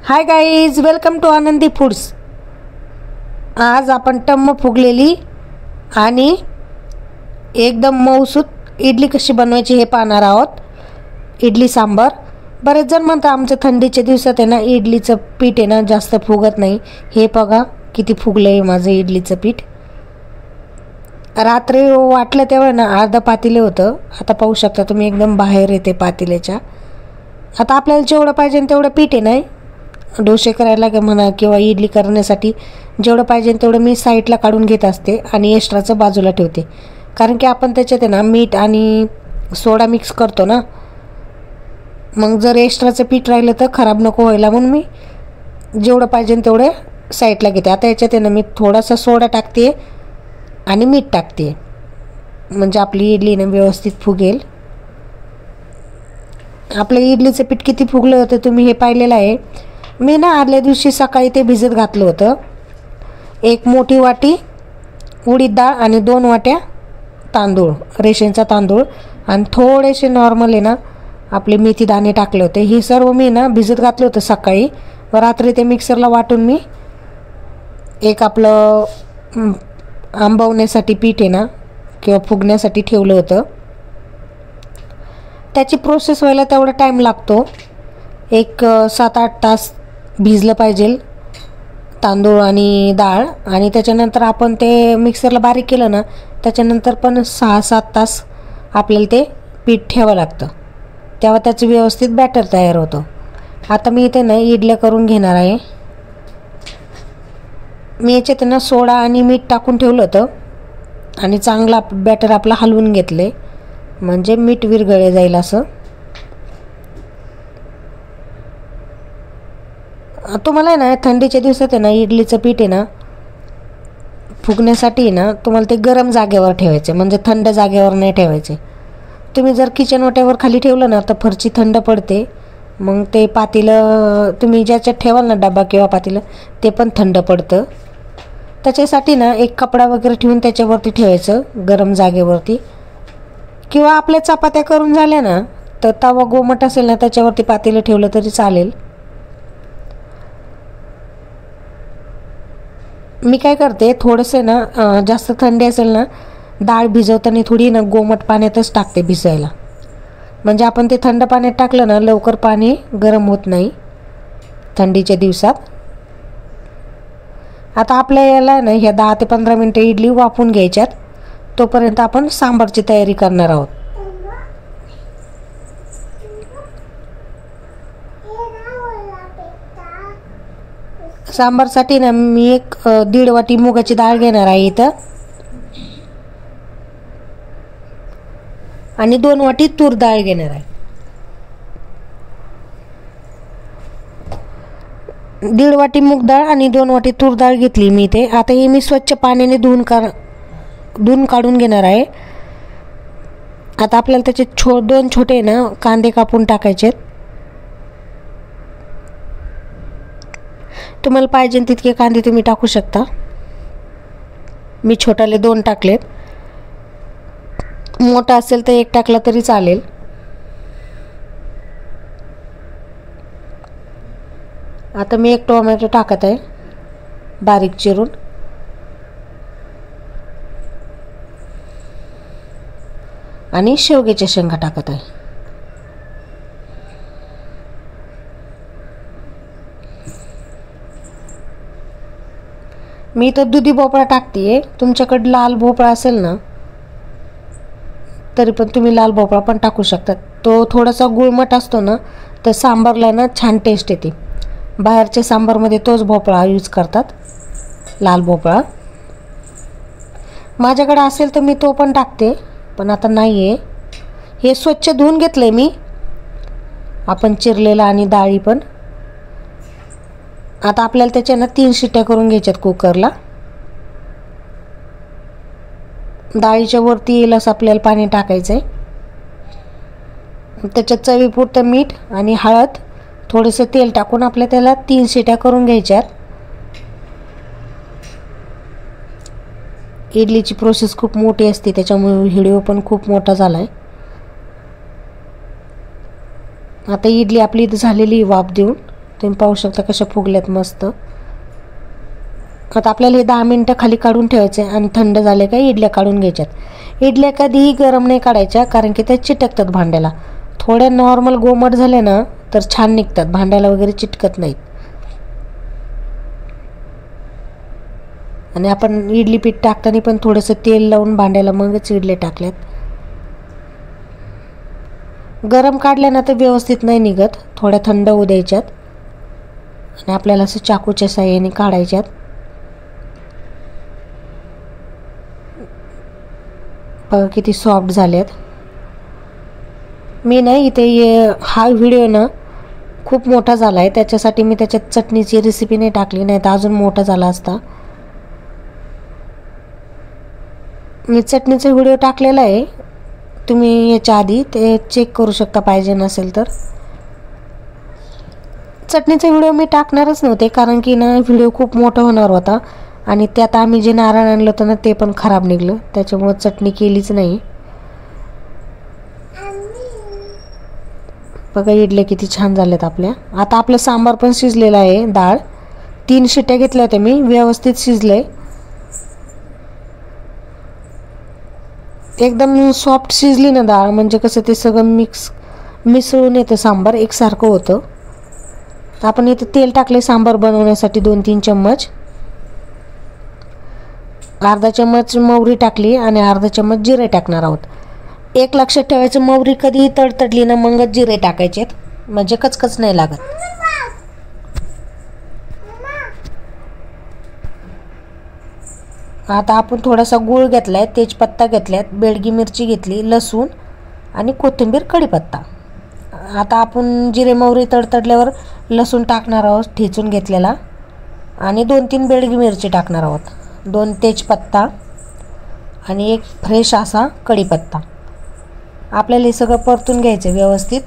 Hi guys, welcome to आनंदी foods. आज आपण टम्म फुगलेली आणि एकदम मऊसूत इडली कशी बनवायची हे पाहणार आहोत। इडली सांबार। बरेच जण म्हणतात आमच्या थंडीच्या दिवसात आहे ना इडलीचं पीठ आहे ना जास्त फुगत नाही। हे बघा किती फुगलंय माझं इडलीचं पीठ। रात्री वाटलं तेव्हा ना अर्धा पातेले होतं। आता पाहू शकता तुम्ही एकदम बाहेर येते पातेल्याच्या। आता आपल्याला जेवढं पाहिजे तेवढं पीठ आहे ना, डोसे करायला म्हणा किंवा इडली करण्यासाठी जेवढं पाहिजे तेवढं मी साईडला काढून घेत असते आणि एक्स्ट्राचं बाजूला ठेवते। कारण की आपण त्याच्यात आहे ना मीठ आणि सोडा मिक्स करतो ना, मग जर एक्स्ट्राचं पीठ राहिलं तर खराब नको व्हायला म्हणून मी जेवढं पाहिजे तेवढे साईडला घेते। आता याच्यात आहे ना मी थोडासा सोडा टाकते आणि मीठ टाकते, म्हणजे आपली इडली ना व्यवस्थित फुगेल। आपलं इडलीचं पीठ किती फुगलं होतं तुम्ही हे पाहिलेलं आहे। मी ना आदल्या दिवशी सकाळी ते भिजत घातलं होतं। एक मोठी वाटी उडीद डाळ आणि 2 वाट्या तांदूळ, रेशनचा तांदूळ आणि थोडेसे नॉर्मल आहे ना आपले मेथी दाणे टाकले होते। हे सर्व मी ना भिजत घातलं होतं सकाळी व रात्री ते मिक्सरला वाटून मी एक आपलं आंबवण्यासाठी पीठ आहे ना किंवा फुगण्यासाठी ठेवलं होतं। त्याची प्रोसेस व्हायला तेवढा टाईम लागतो। एक 7-8 तास भिजलं पाहिजे तांदूळ आणि डाळ, आणि त्याच्यानंतर आपण ते मिक्सरला बारीक केलं ना त्याच्यानंतर पण 6-7 तास आपल्याला ते पीठ ठेवावं लागतं, तेव्हा त्याचं व्यवस्थित बॅटर तयार होतं। आता मी इथे ना इडल्या करून घेणार आहे। मी याच्यात ना सोडा आणि मीठ टाकून ठेवलं होतं आणि चांगला बॅटर आपला हलवून घेतले, म्हणजे मीठ विरघळले जाईल असं। तुम्हाला आहे ना थंडीच्या दिवसात आहे ना इडलीचं पीठ आहे ना फुगण्यासाठी ना तुम्हाला ते गरम जागेवर ठेवायचे, म्हणजे थंड जागेवर नाही ठेवायचे। तुम्ही जर किचन ओट्यावर खाली ठेवलं ना तर फरची थंड पडते, मग ते पातेलं तुम्ही ज्याच्यात ठेवाल ना डबा किंवा पातेलं ते पण थंड पडतं। त्याच्यासाठी ना एक कपडा वगैरे ठेवून त्याच्यावरती ठेवायचं गरम जागेवरती, किंवा आपल्या चपात्या करून झाल्या ना तर तवा गोमट असेल ना त्याच्यावरती पातेलं ठेवलं तरी चालेल। मी काय करते थोडंसं ना जास्त थंडी असेल ना डाळ भिजवताना थोडी ना गोमट पाण्यातच टाकते भिजायला, म्हणजे आपण ते थंड पाण्यात टाकलं ना लवकर पाणी गरम होत नाही थंडीच्या दिवसात। आता आपल्या याला ना ह्या 10 ते 15 मिनटं इडली वाफवून घ्यायच्यात, तोपर्यंत आपण सांबारची तयारी करणार आहोत। सांबारसाठी ना मी एक 1.5 वाटी मुगाची डाळ घेणार आहे इथं, आणि 2 वाटी तूर डाळ घेणार आहे। 1.5 वाटी मूग डाळ आणि 2 वाटी तूर डाळ घेतली मी इथे। आता हे मी स्वच्छ पाण्याने धुवून काढून घेणार आहे। आता आपल्याला त्याचे 2 छोटे ना कांदे कापून टाकायचे। तुम्हाला पाहिजे तितके कांदे तुम्ही टाकू शकता। मी छोटाले 2 टाकलेत, मोठा असेल तर 1 टाकला तरी चालेल। आता मी 1 टोमॅटो टाकत आहे बारीक चिरून, आणि शेवग्याच्या शेंगा टाकत आहे। मी तर दुधी भोपळा टाकते। तुमच्याकडे लाल भोपळा असेल ना तरी पण तुम्ही लाल भोपळा पण टाकू शकता। तो थोडासा गुळमट असतो ना तर सांबारला ना छान टेस्ट येते। बाहेरच्या सांबारमध्ये तोच भोपळा यूज करतात, लाल भोपळा। माझ्याकडे असेल तर मी तो पण टाकते, पण आता नाही आहे। हे स्वच्छ धुवून घेतले मी आपण चिरलेला, आणि डाळी पण। आता आपल्याला त्याच्या ना 3 शिट्ट्या करून घ्यायच्यात कुकरला। डाळीच्या वरती येईल असं आपल्याला पाणी टाकायचं आहे। त्याच्यात चवीपुरतं मीठ आणि हळद, थोडंसं तेल टाकून आपल्या त्याला 3 शिट्ट्या करून घ्यायच्यात। इडलीची प्रोसेस खूप मोठी असते त्याच्यामुळे व्हिडिओ पण खूप मोठा झाला आहे। आता इडली आपली झालेली वाफ देऊन तुम्ही पाहू शकता कशा फुगल्यात मस्त. आता आपल्याला हे 10 मिनटं खाली काढून ठेवायचे आणि थंड झाले का इडल्या काढून घ्यायच्यात. इडल्या कधीही गरम नाही काढायच्या, कारण की त्या चिटकतात भांड्याला. थोड्या नॉर्मल गोमट झाल्या ना तर छान निघतात, भांड्याला वगैरे चिटकत नाहीत. आणि आपण इडली पीठ टाकताना पण थोडंसं तेल लावून भांड्याला मगच इडले टाकल्यात. गरम काढल्या ना तर व्यवस्थित नाही निघत, थोड्या थंड होऊ द्यायच्यात आणि आपल्याला असं चाकूच्या साहाय्याने काढायच्यात. बघा किती सॉफ्ट झाल्यात. मी ना इथे हा व्हिडिओ ना खूप मोठा झाला आहे, त्याच्यासाठी मी त्याच्यात चटणीची रेसिपी नाही टाकली, नाही तर अजून मोठा झाला असता. मी चटणीचा व्हिडिओ टाकलेला आहे, तुम्ही याच्या आधी ते चेक करू शकता पाहिजे नसेल तर. चटणीचा व्हिडिओ मी टाकणारच नव्हते, कारण की ना व्हिडिओ खूप मोठा होणार होता आणि त्यात आम्ही जे नारळ आणलं होतं ना ते पण खराब निघलं, त्याच्यामुळं चटणी केलीच नाही. बघा इडल्या किती छान झाल्यात आपल्या. आता आपलं सांबार पण शिजलेलं आहे. डाळ 3 शिट्ट्या घेतल्या होत्या मी, व्यवस्थित शिजले. एकदम सॉफ्ट शिजली ना डाळ, म्हणजे कसं ते सगळं मिसळून येतं, सांबार एकसारखं होतं. आपण इथे तेल टाकले सांबार बनवण्यासाठी 2-3 चम्मच. अर्धा चम्मच मोहरी टाकली आणि अर्धा चम्मच जिरे टाकणार आहोत. एक लक्षात ठेवायचं, मोहरी कधीही तडतडली ना मगच जिरे टाकायचे, म्हणजे कचकच नाही लागत. आता आपण थोडासा गूळ घेतलाय, तेजपत्ता घेतल्यात, बेडगी मिरची घेतली, लसूण आणि कोथिंबीर, कढीपत्ता. आता आपण जिरे मोहरी तडतडल्यावर लसूण टाकणार आहोत ठेचून घेतलेला आणि 2-3 बेडगी मिरची टाकणार आहोत, 2 तेजपत्ता आणि 1 फ्रेश असा कढीपत्ता. आपल्याला हे सगळं परतून घ्यायचं व्यवस्थित.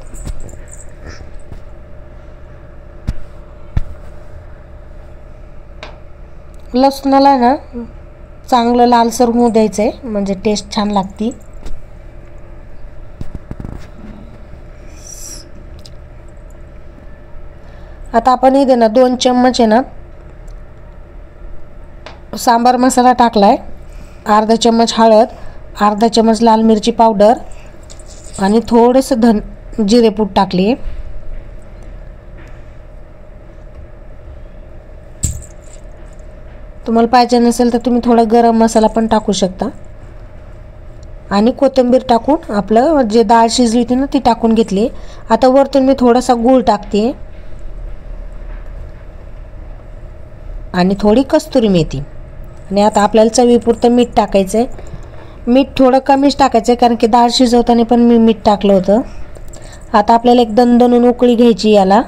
लसणाला ना चांगलं लालसर होऊ द्यायचं आहे, म्हणजे टेस्ट छान लागते. आता आपण इथे ना 2 चम्मच आहे ना सांबार मसाला टाकलाय, अर्धा चम्मच हळद, अर्धा चम्मच लाल मिरची पावडर आणि थोडंसं जिरेपूड टाकली आहे. तुम्हाला पाहिजे नसेल तर तुम्ही थोडा गरम मसाला पण टाकू शकता. आणि कोथिंबीर टाकून आपलं जे डाळ शिजली होती ना ती टाकून घेतली. आता वरतून मी थोडासा गूळ टाकते आणि थोडी कस्तुरी मेथी. आणि आता आपल्याला चवीपुरतं मीठ टाकायचं आहे. मीठ थोडं कमीच टाकायचं आहे, कारण की डाळ शिजवताना पण मी मीठ टाकलं होतं. आता आपल्याला एक दणदणून उकळी घ्यायची याला.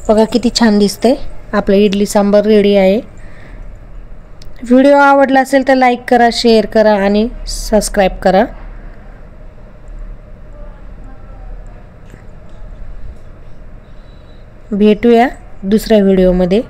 बघा किती छान दिसतंय. आपलं इडली सांबार रेडी आहे. व्हिडिओ आवडला असेल तर लाईक करा, शेअर करा आणि सबस्क्राईब करा. भेटूया दुसऱ्या व्हिडिओमध्ये.